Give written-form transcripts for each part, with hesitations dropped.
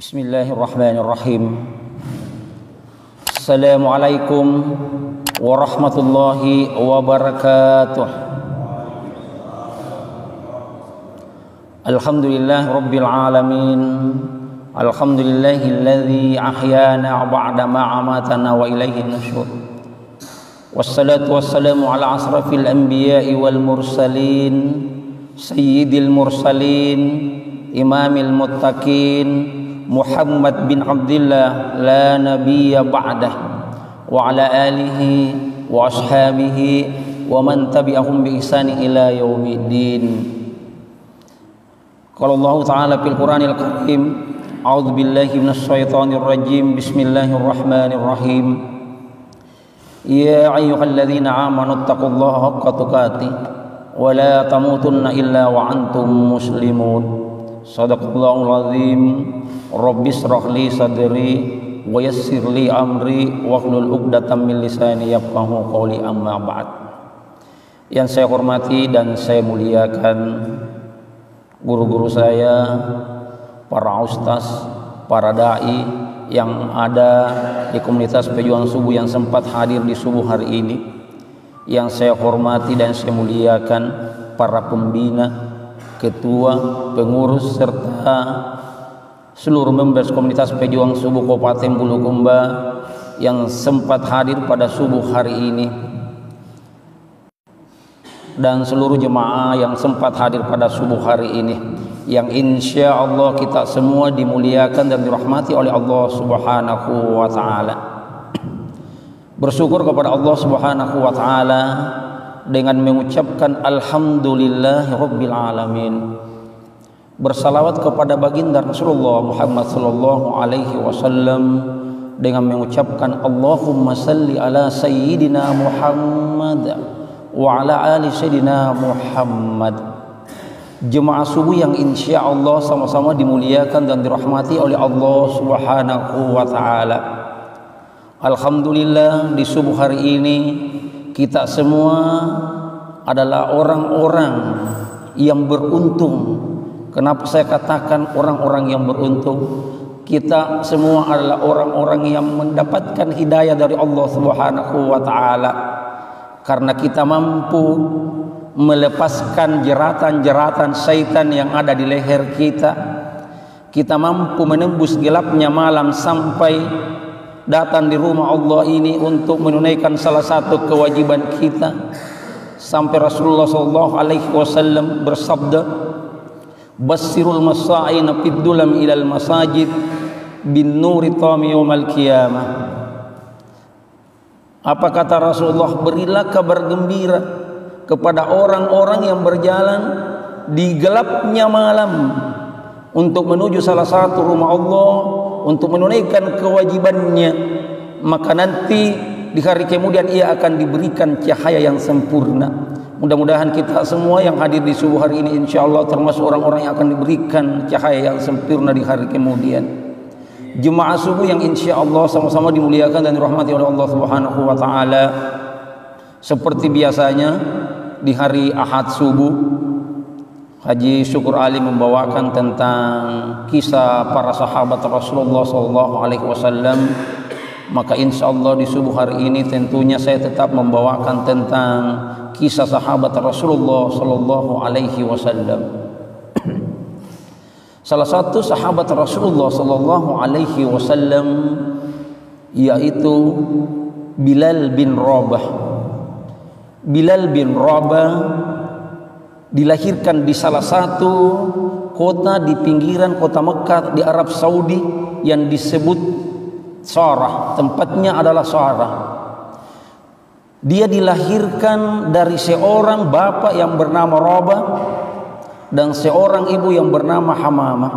Bismillahirrahmanirrahim. Assalamualaikum warahmatullahi wabarakatuh. Alhamdulillah rabbil alamin. Alhamdulillahilladzi ahyana ba'da ma amatana wa ilaihin nusyur. Wassalatu wassalamu ala asrafil anbiya'i wal mursalin, sayyidil mursalin, imamil muttaqin, Muhammad bin Abdullah la nabiyya ba'dah, wa ala alihi wa ashabihi wa man tabi'ahum bi ihsani ila yaumiddin. Qala Allah Ta'ala fil Qur'anil Karim, a'udzu billahi minasy syaithanir rajim. Bismillahirrahmanirrahim. Ya ayyuhalladzina amanu taqullaha haqqa tuqatih wa la tamutunna illa wa antum muslimun. Shadaqallahul azim. Rabbis shrah li sadri wa yassir li amri wahlul 'uqdatam min lisani yafqahu qawli, amma ba'd. Yang saya hormati dan saya muliakan guru-guru saya, para ustaz, para dai yang ada di komunitas pejuang subuh yang sempat hadir di subuh hari ini. Yang saya hormati dan saya muliakan para pembina, ketua, pengurus serta seluruh members komunitas pejuang subuh Kabupaten Bulukumba yang sempat hadir pada subuh hari ini, dan seluruh jemaah yang sempat hadir pada subuh hari ini, yang insya Allah kita semua dimuliakan dan dirahmati oleh Allah Subhanahu wa Ta'ala. Bersyukur kepada Allah Subhanahu wa Ta'ala dengan mengucapkan Alhamdulillah Rabbil Alamin. Bersalawat kepada baginda Rasulullah Muhammad sallallahu alaihi wasallam dengan mengucapkan Allahumma salli ala sayyidina Muhammad wa ala ali sayyidina Muhammad. Jemaah subuh yang insya Allah sama-sama dimuliakan dan dirahmati oleh Allah Subhanahu wa Ta'ala. Alhamdulillah, di subuh hari ini kita semua adalah orang-orang yang beruntung. Kenapa saya katakan orang-orang yang beruntung? Kita semua adalah orang-orang yang mendapatkan hidayah dari Allah Subhanahu wa Ta'ala, karena kita mampu melepaskan jeratan-jeratan syaitan yang ada di leher kita. Kita mampu menembus gelapnya malam sampai datang di rumah Allah ini untuk menunaikan salah satu kewajiban kita. Sampai Rasulullah sallallahu alaihi wasallam bersabda, Bassirul masa'ina fid dulam ilal masajid bin nuri tami yaumal qiyamah. Apa kata Rasulullah? Berilah kabar gembira kepada orang-orang yang berjalan di gelapnya malam untuk menuju salah satu rumah Allah untuk menunaikan kewajibannya, maka nanti di hari kemudian ia akan diberikan cahaya yang sempurna. Mudah-mudahan kita semua yang hadir di subuh hari ini insya Allah termasuk orang-orang yang akan diberikan cahaya yang sempurna di hari kemudian. Jemaah subuh yang insya Allah sama-sama dimuliakan dan dirahmati oleh Allah Subhanahu wa Ta'ala. Seperti biasanya di hari Ahad subuh, Haji Syukur Ali membawakan tentang kisah para sahabat Rasulullah SAW. Maka insya Allah di subuh hari ini tentunya saya tetap membawakan tentang kisah sahabat Rasulullah sallallahu alaihi wasallam. Salah satu sahabat Rasulullah sallallahu alaihi wasallam yaitu Bilal bin Rabah. Bilal bin Rabah dilahirkan di salah satu kota di pinggiran kota Mekah di Arab Saudi yang disebut Sarah. Tempatnya adalah Sarah. Dia dilahirkan dari seorang bapak yang bernama Rabah dan seorang ibu yang bernama Hamamah.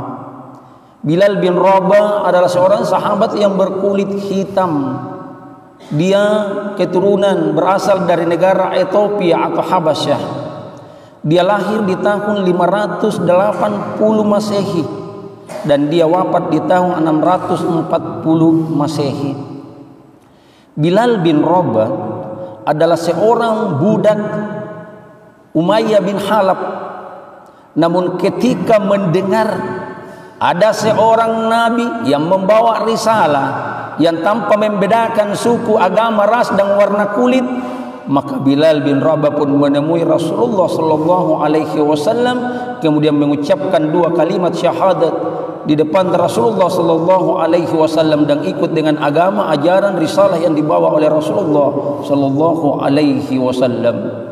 Bilal bin Rabah adalah seorang sahabat yang berkulit hitam. Dia keturunan berasal dari negara Ethiopia atau Habasyah. Dia lahir di tahun 580 Masehi dan dia wafat di tahun 640 Masehi. Bilal bin Rabah adalah seorang budak Umayyah bin Khalaf. Namun ketika mendengar ada seorang nabi yang membawa risalah yang tanpa membedakan suku, agama, ras dan warna kulit, maka Bilal bin Rabah pun menemui Rasulullah sallallahu alaihi wasallam, kemudian mengucapkan 2 kalimat syahadat di depan Rasulullah sallallahu alaihi wasallam dan ikut dengan agama, ajaran, risalah yang dibawa oleh Rasulullah sallallahu alaihi wasallam.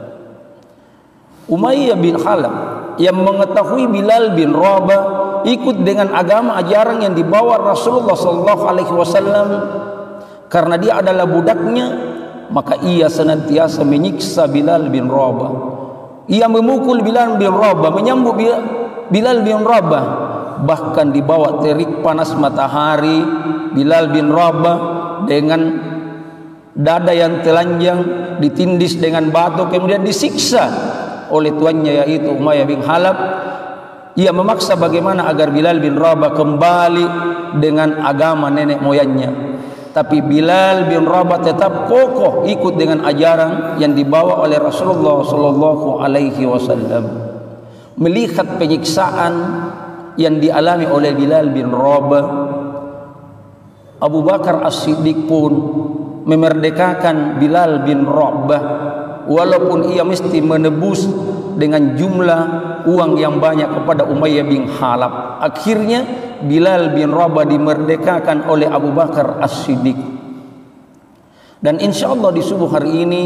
Umayyah bin Khalaf yang mengetahui Bilal bin Rabah ikut dengan agama, ajaran yang dibawa Rasulullah sallallahu alaihi wasallam karena dia adalah budaknya, maka ia senantiasa menyiksa Bilal bin Rabah. Ia memukul Bilal bin Rabah, menyambut Bilal bin Rabah, bahkan dibawa terik panas matahari. Bilal bin Rabah dengan dada yang telanjang ditindis dengan batu, kemudian disiksa oleh tuannya yaitu Umayyah bin Khalaf. Ia memaksa bagaimana agar Bilal bin Rabah kembali dengan agama nenek moyangnya, tapi Bilal bin Rabah tetap kokoh ikut dengan ajaran yang dibawa oleh Rasulullah sallallahu alaihi wasallam. Melihat penyiksaan yang dialami oleh Bilal bin Rabah, Abu Bakar As-Siddiq pun memerdekakan Bilal bin Rabah, walaupun ia mesti menebus dengan jumlah uang yang banyak kepada Umayyah bin Khalaf. Akhirnya Bilal bin Rabah dimerdekakan oleh Abu Bakar As-Siddiq. Dan insya Allah di subuh hari ini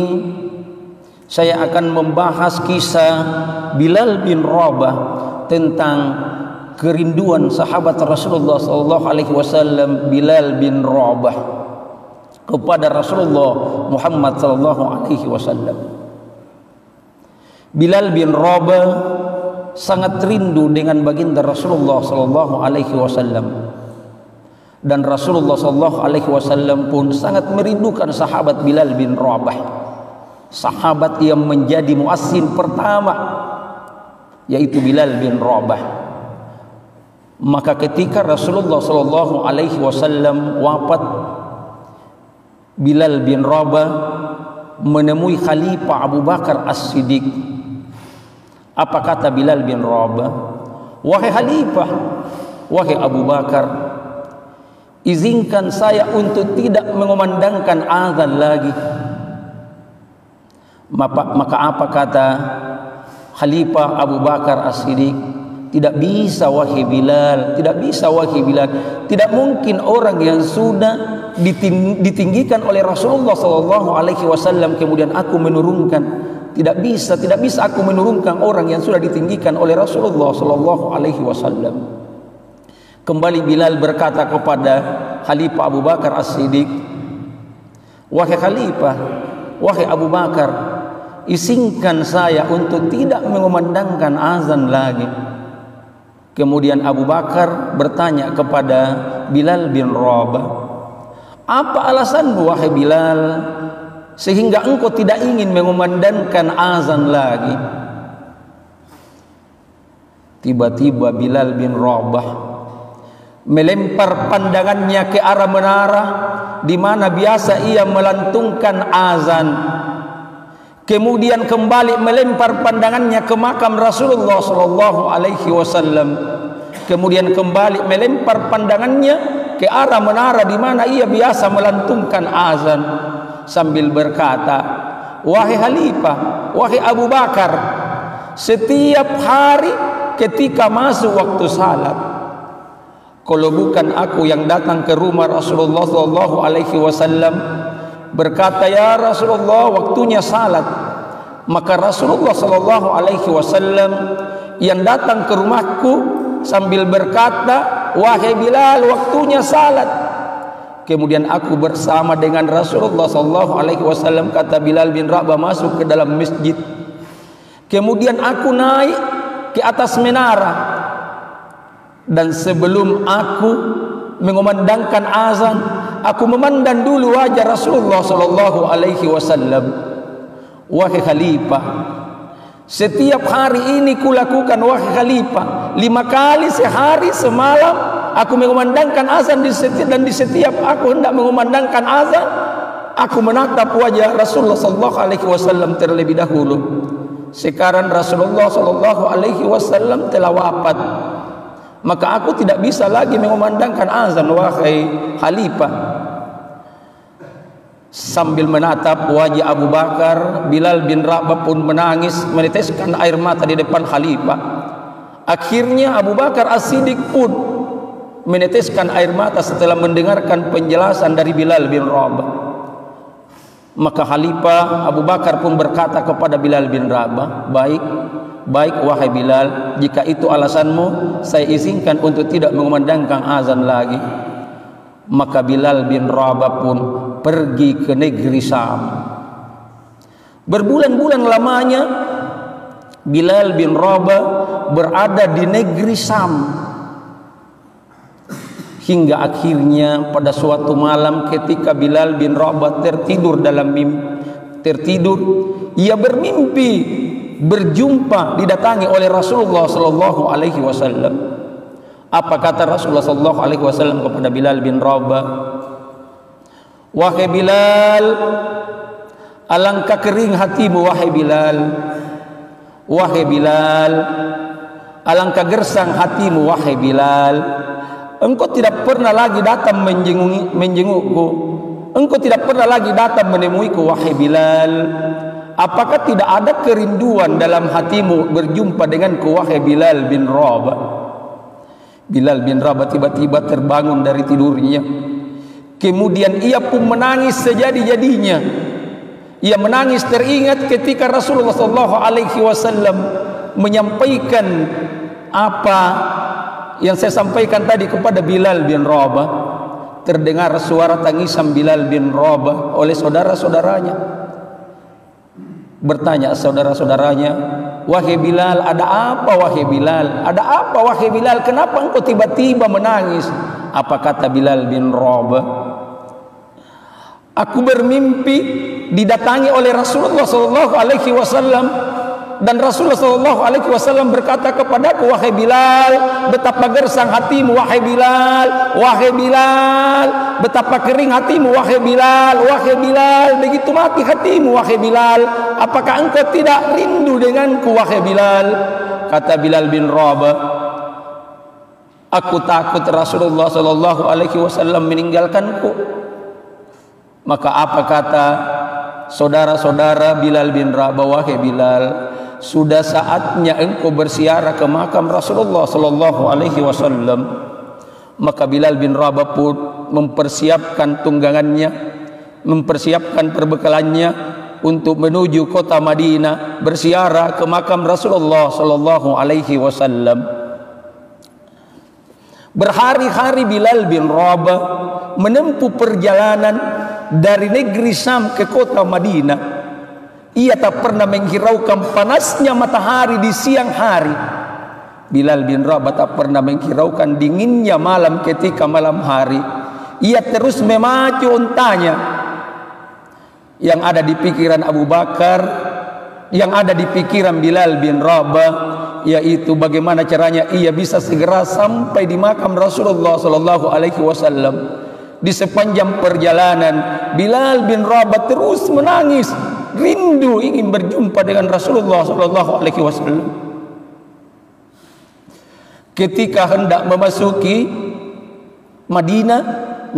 saya akan membahas kisah Bilal bin Rabah tentang kerinduan sahabat Rasulullah SAW Bilal bin Rabah kepada Rasulullah Muhammad SAW. Bilal bin Rabah sangat rindu dengan baginda Rasulullah SAW, dan Rasulullah SAW pun sangat merindukan sahabat Bilal bin Rabah, sahabat yang menjadi muazzin pertama yaitu Bilal bin Rabah. Maka ketika Rasulullah SAW wafat, Bilal bin Rabah menemui Khalifah Abu Bakar As-Siddiq. Apa kata Bilal bin Rabah? Wahai Khalifah, wahai Abu Bakar, izinkan saya untuk tidak mengumandangkan azan lagi. Maka apa kata Khalifah Abu Bakar As-Siddiq? Tidak bisa wahai Bilal, tidak bisa wahai Bilal. Tidak mungkin orang yang sudah ditinggikan oleh Rasulullah SAW kemudian aku menurunkan. Tidak bisa aku menurunkan orang yang sudah ditinggikan oleh Rasulullah SAW. Kembali Bilal berkata kepada Khalifah Abu Bakar As-Siddiq, wahai Khalifah, wahai Abu Bakar, izinkan saya untuk tidak mengumandangkan azan lagi. Kemudian Abu Bakar bertanya kepada Bilal bin Rabah, apa alasanmu wahai Bilal sehingga engkau tidak ingin mengumandangkan azan lagi? Tiba-tiba Bilal bin Rabah melempar pandangannya ke arah menara di mana biasa ia melantungkan azan. Kemudian kembali melempar pandangannya ke makam Rasulullah SAW. Kemudian kembali melempar pandangannya ke arah menara di mana ia biasa melantungkan azan sambil berkata, wahai Khalifah, wahai Abu Bakar, setiap hari ketika masuk waktu salat, kalau bukan aku yang datang ke rumah Rasulullah SAW berkata, ya Rasulullah, waktunya salat, maka Rasulullah SAW yang datang ke rumahku sambil berkata, wahai Bilal, waktunya salat. Kemudian aku bersama dengan Rasulullah SAW, kata Bilal bin Rabah, masuk ke dalam masjid. Kemudian aku naik ke atas menara, dan sebelum aku mengumandangkan azan, aku memandang dulu wajah Rasulullah SAW. Wahai Khalifah, setiap hari ini kulakukan wahai Khalifah, 5 kali sehari semalam aku mengumandangkan azan dan di setiap aku hendak mengumandangkan azan, aku menatap wajah Rasulullah SAW terlebih dahulu. Sekarang Rasulullah SAW telah wafat. maka aku tidak bisa lagi mengumandangkan azan, wahai khalifah. Sambil menatap wajah Abu Bakar, Bilal bin Rabah pun menangis, meneteskan air mata di depan khalifah. Akhirnya Abu Bakar As-Siddiq pun meneteskan air mata setelah mendengarkan penjelasan dari Bilal bin Rabah. Maka khalifah Abu Bakar pun berkata kepada Bilal bin Rabah, baik wahai Bilal, jika itu alasanmu, saya izinkan untuk tidak mengumandangkan azan lagi. Maka Bilal bin Rabah pun pergi ke negeri Syam. Berbulan-bulan lamanya Bilal bin Rabah berada di negeri Syam, hingga akhirnya pada suatu malam ketika Bilal bin Rabah tertidur ia bermimpi berjumpa didatangi oleh Rasulullah sallallahu alaihi wasallam. Apa kata Rasulullah sallallahu alaihi wasallam kepada Bilal bin Rabah? Wahai Bilal, alangkah kering hatimu wahai Bilal. Wahai Bilal, alangkah gersang hatimu wahai Bilal. Engkau tidak pernah lagi datang menjengukku. Engkau tidak pernah lagi datang menemuiku wahai Bilal. Apakah tidak ada kerinduan dalam hatimu berjumpa denganku wahai Bilal bin Rabah? Bilal bin Rabah tiba-tiba terbangun dari tidurnya. Kemudian ia pun menangis sejadi-jadinya. Ia menangis teringat ketika Rasulullah SAW menyampaikan apa yang saya sampaikan tadi kepada Bilal bin Rabah. Terdengar suara tangisan Bilal bin Rabah oleh saudara-saudaranya. Bertanya saudara-saudaranya, wahai Bilal, ada apa wahai Bilal? Ada apa wahai Bilal? Kenapa engkau tiba-tiba menangis? Apa kata Bilal bin Rabah? Aku bermimpi didatangi oleh Rasulullah SAW, dan Rasulullah SAW berkata kepadaku, wahai Bilal, betapa gersang hatimu wahai Bilal. Wahai Bilal, betapa kering hatimu wahai Bilal. Wahai Bilal, begitu mati hatimu wahai Bilal. Apakah engkau tidak rindu denganku wahai Bilal? Kata Bilal bin Rabah, aku takut Rasulullah SAW meninggalkanku. Maka apa kata saudara-saudara Bilal bin Rabah? Wahai Bilal, sudah saatnya engkau bersiarah ke makam Rasulullah SAW. Maka Bilal bin Rabah pun mempersiapkan tunggangannya, mempersiapkan perbekalannya untuk menuju kota Madinah, bersiarah ke makam Rasulullah SAW. Berhari-hari Bilal bin Rabah menempuh perjalanan dari negeri Syam ke kota Madinah. Ia tak pernah menghiraukan panasnya matahari di siang hari. Bilal bin Rabah tak pernah menghiraukan dinginnya malam ketika malam hari. Ia terus memacu untanya. Yang ada di pikiran Abu Bakar, yang ada di pikiran Bilal bin Rabah, yaitu bagaimana caranya ia bisa segera sampai di makam Rasulullah SAW. Di sepanjang perjalanan Bilal bin Rabah terus menangis, rindu ingin berjumpa dengan Rasulullah SAW. Ketika hendak memasuki Madinah,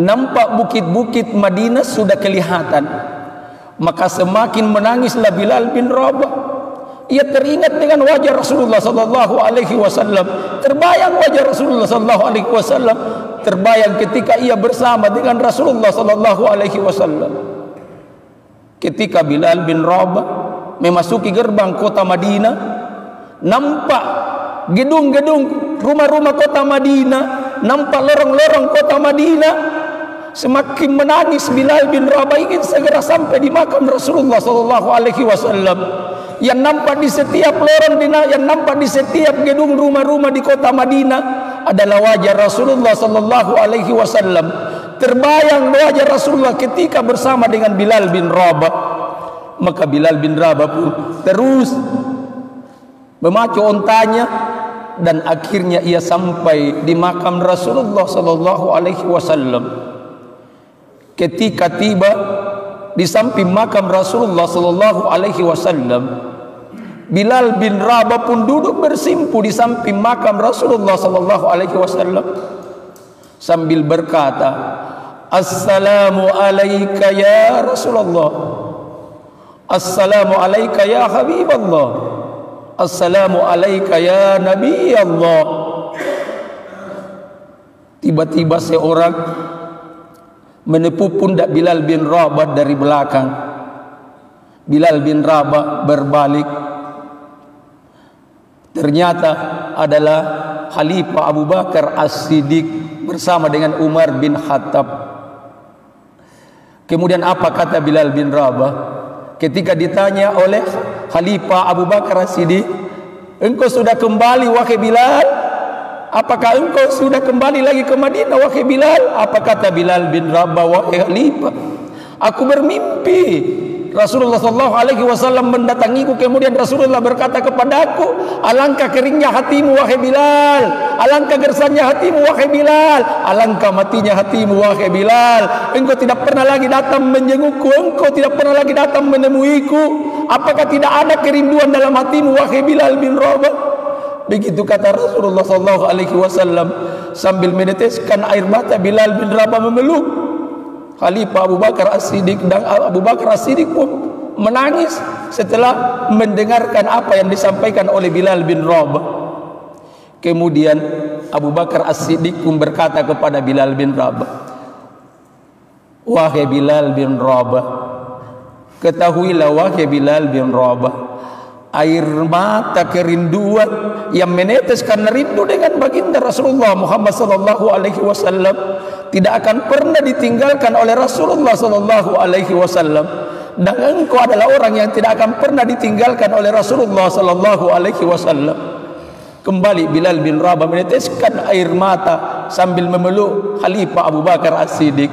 nampak bukit-bukit Madinah sudah kelihatan. Maka semakin menangislah Bilal bin Rabah. Ia teringat dengan wajah Rasulullah SAW. Terbayang wajah Rasulullah SAW. Terbayang ketika ia bersama dengan Rasulullah SAW. Ketika Bilal bin Rabah memasuki gerbang kota Madinah, nampak gedung-gedung rumah-rumah kota Madinah, nampak lorong-lorong kota Madinah. Semakin menangis Bilal bin Rabah ingin segera sampai di makam Rasulullah SAW. Yang nampak di setiap lorong, yang nampak di setiap gedung rumah-rumah di kota Madinah adalah wajah Rasulullah SAW. Terbayang wajah Rasulullah ketika bersama dengan Bilal bin Rabah. Maka Bilal bin Rabah pun terus memacu ontanya, dan akhirnya ia sampai di makam Rasulullah SAW. Ketika tiba di samping makam Rasulullah SAW, Bilal bin Rabah pun duduk bersimpu di samping makam Rasulullah sallallahu alaihi wasallam sambil berkata, "Assalamu alayka ya Rasulullah. Assalamu alayka ya Habiballah. Assalamu alayka ya Nabi Allah." Tiba-tiba seorang menepuk pundak Bilal bin Rabah dari belakang. Bilal bin Rabah berbalik. Ternyata adalah Khalifah Abu Bakar As-Siddiq bersama dengan Umar bin Khattab. Kemudian apa kata Bilal bin Rabah ketika ditanya oleh Khalifah Abu Bakar As-Siddiq, "Engkau sudah kembali wahai Bilal? Apakah engkau sudah kembali lagi ke Madinah wahai Bilal?" Apa kata Bilal bin Rabah, "Wahai Khalifah, aku bermimpi Rasulullah sallallahu alaihi wasallam mendatangiku, kemudian Rasulullah berkata kepadaku, alangkah keringnya hatimu wahai Bilal, alangkah gersanya hatimu wahai Bilal, alangkah matinya hatimu wahai Bilal. Engkau tidak pernah lagi datang menjengukku, engkau tidak pernah lagi datang menemuiku. Apakah tidak ada kerinduan dalam hatimu wahai Bilal bin Rabah?" Begitu kata Rasulullah sallallahu alaihi wasallam sambil meneteskan air mata. Bilal bin Rabah memeluk Khalifah Abu Bakar As-Siddiq, dan Abu Bakar As-Siddiq pun menangis setelah mendengarkan apa yang disampaikan oleh Bilal bin Rabah. Kemudian Abu Bakar As-Siddiq pun berkata kepada Bilal bin Rabah, "Wahai Bilal bin Rabah, ketahuilah wahai Bilal bin Rabah, air mata kerinduan yang menetes karena rindu dengan baginda Rasulullah Muhammad sallallahu alaihi wasallam tidak akan pernah ditinggalkan oleh Rasulullah sallallahu alaihi wasallam, dan engkau adalah orang yang tidak akan pernah ditinggalkan oleh Rasulullah sallallahu alaihi wasallam." Kembali Bilal bin Rabah meneteskan air mata sambil memeluk Khalifah Abu Bakar As-Siddiq.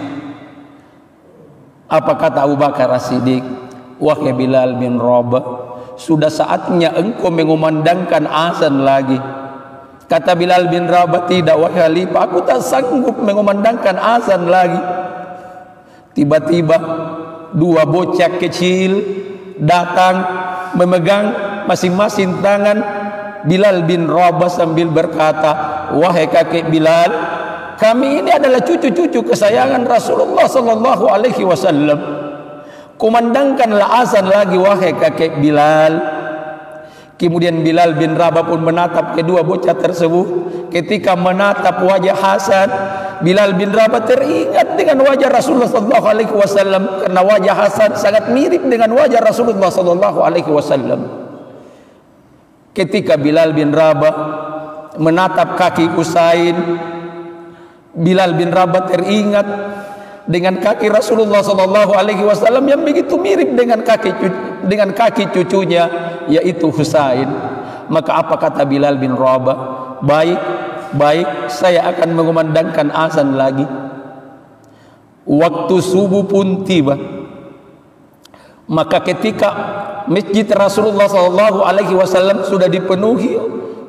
Apa kata Abu Bakar As-Siddiq? "Wahai Bilal bin Rabah, sudah saatnya engkau mengumandangkan azan lagi." Kata Bilal bin Rabah, "Tidak wahai Khalifah, aku tak sanggup mengumandangkan azan lagi." Tiba-tiba dua bocah kecil datang memegang masing-masing tangan Bilal bin Rabah sambil berkata, "Wahai kakek Bilal, kami ini adalah cucu-cucu kesayangan Rasulullah sallallahu alaihi wasallam. Kumandangkanlah azan lagi wahai kakek Bilal." Kemudian Bilal bin Rabah pun menatap kedua bocah tersebut. Ketika menatap wajah Hasan, Bilal bin Rabah teringat dengan wajah Rasulullah sallallahu alaihi wasallam, karena wajah Hasan sangat mirip dengan wajah Rasulullah sallallahu alaihi wasallam. Ketika Bilal bin Rabah menatap kaki Usain, Bilal bin Rabah teringat dengan kaki Rasulullah sallallahu alaihi wasallam yang begitu mirip dengan kaki cucunya, yaitu Husain. Maka apa kata Bilal bin Rabah? Baik, saya akan mengumandangkan azan lagi." Waktu subuh pun tiba. Maka ketika masjid Rasulullah sallallahu alaihi wasallam sudah dipenuhi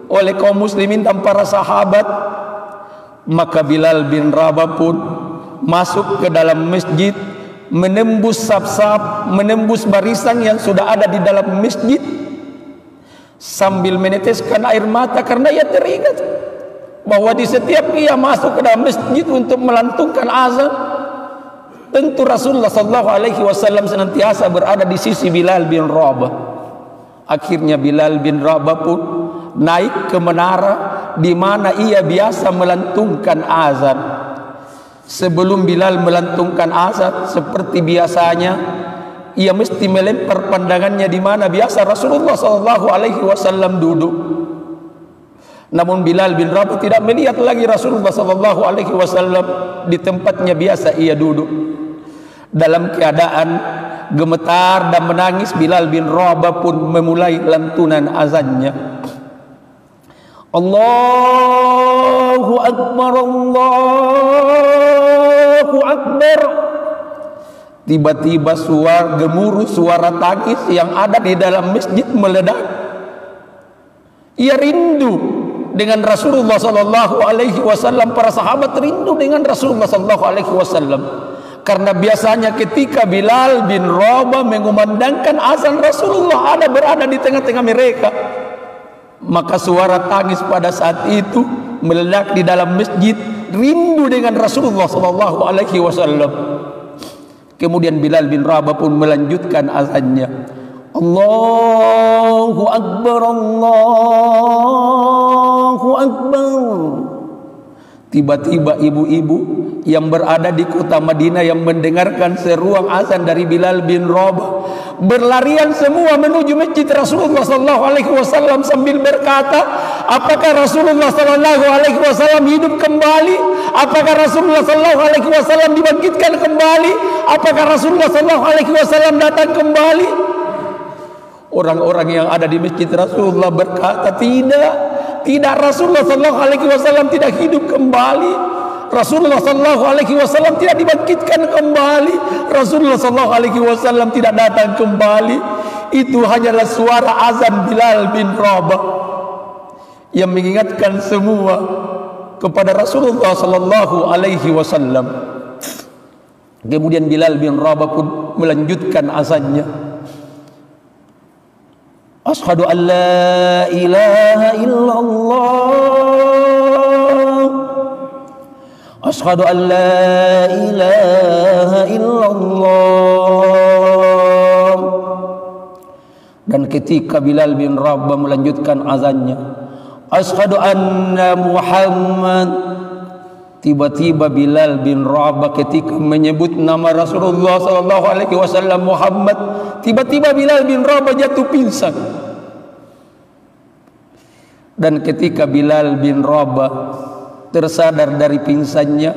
oleh kaum muslimin dan para sahabat, maka Bilal bin Rabah pun masuk ke dalam masjid, menembus saf-saf, menembus barisan yang sudah ada di dalam masjid sambil meneteskan air mata karena ia teringat bahwa di setiap ia masuk ke dalam masjid untuk melantungkan azan, tentu Rasulullah sallallahu alaihi wasallam senantiasa berada di sisi Bilal bin Rabah. Akhirnya Bilal bin Rabah pun naik ke menara di mana ia biasa melantungkan azan. Sebelum Bilal melantungkan azan, seperti biasanya ia mesti melempar pandangannya di mana biasa Rasulullah sallallahu alaihi wasallam duduk. Namun Bilal bin Rabah tidak melihat lagi Rasulullah sallallahu alaihi wasallam di tempatnya biasa ia duduk. Dalam keadaan gemetar dan menangis, Bilal bin Rabah pun memulai lantunan azannya. Allahu Akbar, Allahu Akbar. Tiba-tiba gemuruh suara tangis yang ada di dalam masjid meledak. Ia rindu dengan Rasulullah sallallahu alaihi wasallam, para sahabat rindu dengan Rasulullah sallallahu alaihi wasallam. Karena biasanya ketika Bilal bin Rabah mengumandangkan azan, Rasulullah berada di tengah-tengah mereka. Maka suara tangis pada saat itu meledak di dalam masjid, rindu dengan Rasulullah sallallahu alaihi wasallam. Kemudian Bilal bin Rabah pun melanjutkan azannya. Allahu Akbar, Allahu Akbar. Tiba-tiba ibu-ibu yang berada di kota Madinah yang mendengarkan seruan azan dari Bilal bin Rabah berlarian semua menuju masjid Rasulullah sallallahu alaihi wasallam sambil berkata, apakah Rasulullah sallallahu alaihi wasallam hidup kembali? Apakah Rasulullah sallallahu alaihi wasallam dibangkitkan kembali? Apakah Rasulullah sallallahu alaihi wasallam datang kembali? Orang-orang yang ada di masjid Rasulullah berkata, tidak, Rasulullah sallallahu alaihi wasallam tidak hidup kembali. Rasulullah sallallahu alaihi wasallam tidak dibangkitkan kembali. Rasulullah sallallahu alaihi wasallam tidak datang kembali. Itu hanyalah suara azan Bilal bin Rabah yang mengingatkan semua kepada Rasulullah sallallahu alaihi wasallam. Kemudian Bilal bin Rabah pun melanjutkan azannya. Asyhadu an la ilaha illallah, asyhadu an la ilaha illallah. Dan ketika Bilal bin Rabah melanjutkan azannya, asyhadu anna Muhammad, tiba-tiba Bilal bin Rabah ketika menyebut nama Rasulullah sallallahu alaihi wasallam Muhammad, tiba-tiba Bilal bin Rabah jatuh pingsan. Dan ketika Bilal bin Rabah tersadar dari pingsannya,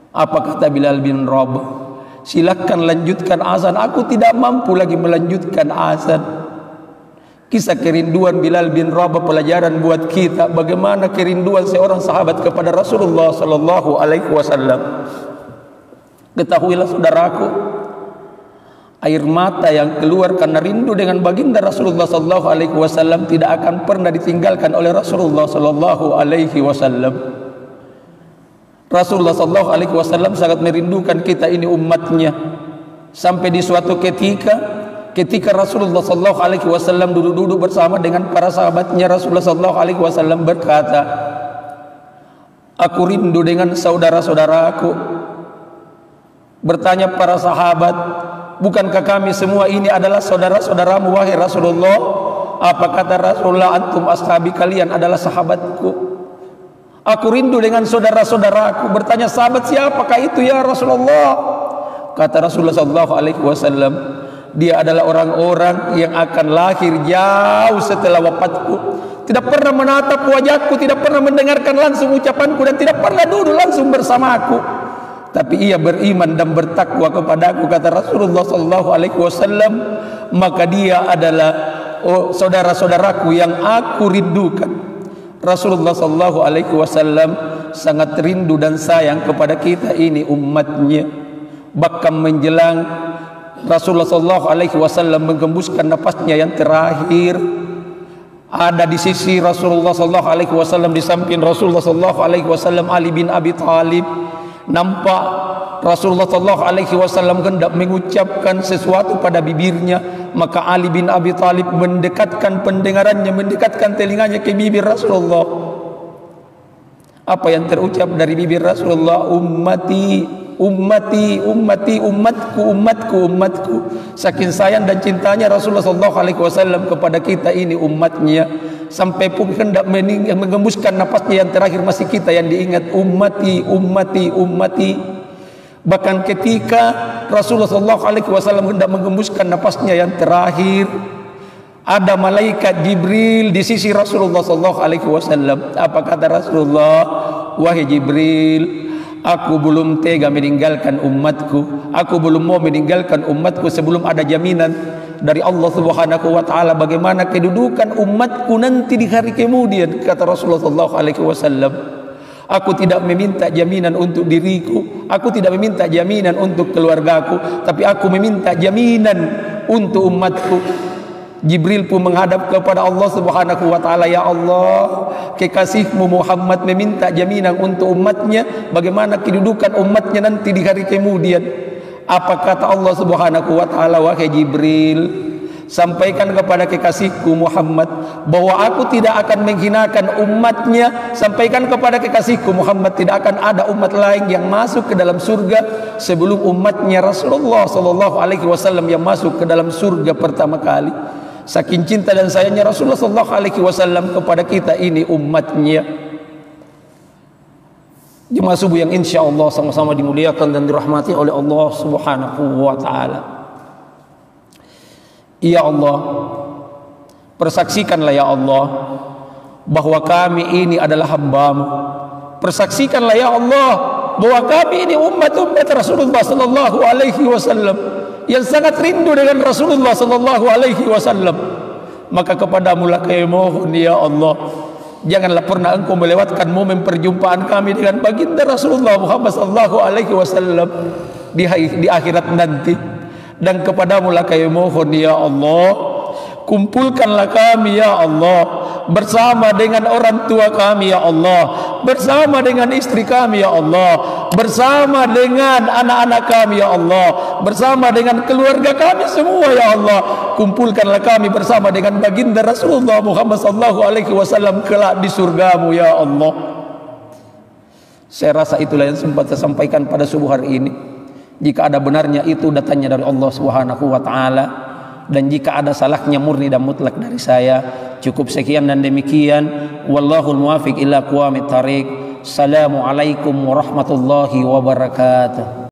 apa kata Bilal bin Rabah? Silakan lanjutkan azan, aku tidak mampu lagi melanjutkan azan. Kisah kerinduan Bilal bin Rabah pelajaran buat kita bagaimana kerinduan seorang sahabat kepada Rasulullah sallallahu alaihi wasallam. Ketahuilah saudaraku, air mata yang keluar karena rindu dengan baginda Rasulullah sallallahu alaihi wasallam tidak akan pernah ditinggalkan oleh Rasulullah sallallahu alaihi wasallam. Rasulullah sallallahu alaihi wasallam sangat merindukan kita ini umatnya, sampai di suatu ketika Rasulullah sallallahu alaihi wasallam duduk-duduk bersama dengan para sahabatnya, Rasulullah sallallahu alaihi wasallam berkata, aku rindu dengan saudara-saudaraku. Bertanya para sahabat, bukankah kami semua ini adalah saudara-saudaramu wahai Rasulullah? Apa kata Rasulullah? Antum ashabi, kalian adalah sahabatku. Aku rindu dengan saudara-saudaraku. Bertanya sahabat, siapakah itu ya Rasulullah? Kata Rasulullah sallallahu alaihi wasallam, dia adalah orang-orang yang akan lahir jauh setelah wafatku, tidak pernah menatap wajahku, tidak pernah mendengarkan langsung ucapanku, dan tidak pernah duduk langsung bersamaku, tapi ia beriman dan bertakwa kepadaku. Kata Rasulullah sallallahu alaihi wasallam, maka dia adalah saudara-saudaraku yang aku rindukan. Rasulullah sallallahu alaihi wasallam sangat rindu dan sayang kepada kita ini umatnya. Bahkan menjelang Rasulullah sallallahu alaihi wasallam menggembuskan nafasnya yang terakhir, ada di sisi Rasulullah sallallahu alaihi wasallam, di samping Rasulullah sallallahu alaihi wasallam Ali bin Abi Thalib. Nampak Rasulullah sallallahu alaihi wasallam hendak mengucapkan sesuatu pada bibirnya, maka Ali bin Abi Thalib mendekatkan pendengarannya, mendekatkan telinganya ke bibir Rasulullah. Apa yang terucap dari bibir Rasulullah? Ummati, ummati, ummati, umatku, umatku, umatku. Saking sayang dan cintanya Rasulullah sallallahu alaihi wasallam kepada kita ini umatnya, sampai pun hendak menggembuskan nafasnya yang terakhir masih kita yang diingat, ummati, ummati, ummati. Bahkan ketika Rasulullah sallallahu alaihi wasallam hendak menggembuskan nafasnya yang terakhir, ada malaikat Jibril di sisi Rasulullah sallallahu alaihi wasallam. Apa kata Rasulullah? Wahai Jibril, aku belum tega meninggalkan umatku. Aku belum mau meninggalkan umatku sebelum ada jaminan dari Allah Subhanahu wa taala bagaimana kedudukan umatku nanti di hari kemudian. Kata Rasulullah sallallahu alaihi wasallam, aku tidak meminta jaminan untuk diriku, aku tidak meminta jaminan untuk keluargaku, tapi aku meminta jaminan untuk umatku. Jibril pun menghadap kepada Allah Subhanahu wa taala, ya Allah, kekasihmu Muhammad meminta jaminan untuk umatnya, bagaimana kedudukan umatnya nanti di hari kemudian. Apa kata Allah Subhanahu wa taala, wahai Jibril, sampaikan kepada kekasihku Muhammad bahwa aku tidak akan menghinakan umatnya. Sampaikan kepada kekasihku Muhammad, tidak akan ada umat lain yang masuk ke dalam surga sebelum umatnya Rasulullah sallallahu alaihi wasallam yang masuk ke dalam surga pertama kali. Saking cinta dan sayangnya Rasulullah sallallahu alaihi wasallam kepada kita ini umatnya. Jemaah subuh yang insyaallah sama-sama dimuliakan dan dirahmati oleh Allah Subhanahu wa taala. Ya Allah, persaksikanlah ya Allah bahwa kami ini adalah hamba-Mu. Persaksikanlah ya Allah bahwa kami ini umat-umat Rasulullah sallallahu alaihi wasallam yang sangat rindu dengan Rasulullah sallallahu alaihi wasallam. Maka kepadamu lah kami mohon ya Allah, janganlah pernah Engkau melewatkan momen perjumpaan kami dengan baginda Rasulullah Muhammad sallallahu alaihi wasallam di akhirat nanti. Dan kepadamu lah kami mohon ya Allah, kumpulkanlah kami ya Allah bersama dengan orang tua kami ya Allah, bersama dengan istri kami ya Allah, bersama dengan anak-anak kami ya Allah, bersama dengan keluarga kami semua ya Allah. Kumpulkanlah kami bersama dengan baginda Rasulullah Muhammad sallallahu alaihi wasallam kelak di surgamu ya Allah. Saya rasa itulah yang sempat saya sampaikan pada subuh hari ini. Jika ada benarnya itu datangnya dari Allah Subhanahu wa taala, dan jika ada salahnya murni dan mutlak dari saya. Cukup sekian dan demikian. Wallahul muwafiq ila aqwamit thariq. Assalamualaikum warahmatullahi wabarakatuh.